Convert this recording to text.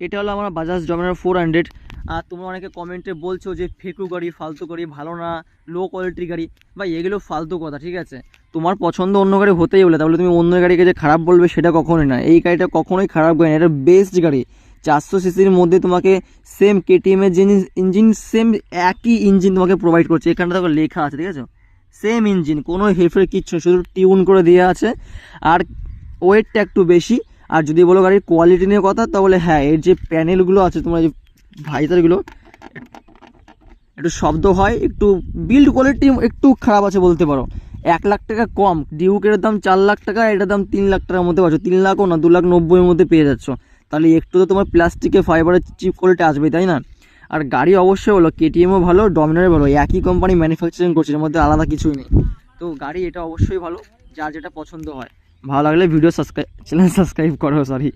এটা হলো আমার বাজাজ ডমিনার 400। আর তোমরা অনেকে কমেন্টে বলছো যে ফেকু গাড়ি, ফালতু গাড়ি, ভালো না, লো কোয়ালিটির গাড়ি। ভাই এগুলো ফালতু কথা, ঠিক আছে? তোমার পছন্দ অন্য গাড়ি হতেই হলে তাহলে তুমি অন্য গাড়িকে যে খারাপ বলবে সেটা কখনোই না। এই গাড়িটা কখনোই খারাপ গাড়ি না, এটা বেস্ট গাড়ি। 400 সিসির মধ্যে তোমাকে সেম কেটিএমের যে ইঞ্জিন, সেম একই ইঞ্জিন তোমাকে প্রোভাইড করছে। এখানটা দেখো লেখা আছে, ঠিক আছে? সেম ইঞ্জিন, কোনো হেরফের কিচ্ছু, শুধু টিউন করে দেওয়া আছে। আর ওয়েটটা একটু বেশি। আর যদি বলো গাড়ির কোয়ালিটি নিয়ে কথা, তাহলে হ্যাঁ, এর যে প্যানেলগুলো আছে, তোমরা যে ভাইজারগুলো একটু শব্দ হয়, একটু বিল্ড কোয়ালিটি একটু খারাপ আছে বলতে পারো। 1 লাখ টাকা কম, ডিউকের দাম 4 লাখ টাকা, এটার দাম 3 লাখ টাকার মধ্যে পাচ্ছ। 3 লাখও না, 2,90,000 মধ্যে পেয়ে যাচ্ছ। তাহলে একটু তো তোমার প্লাস্টিকে ফাইবারের চিপ কোয়ালিটি আসবে, তাই না? আর গাড়ি অবশ্যই হলো, কেটিএমও ভালো, ডমিনারও ভালো, একই কোম্পানি ম্যানুফ্যাকচারিং করছে, এর মধ্যে আলাদা কিছুই নেই। তো গাড়ি এটা অবশ্যই ভালো, যার যেটা পছন্দ হয়। ভালো লাগলে চ্যানেল সাবস্ক্রাইব করো, সরি।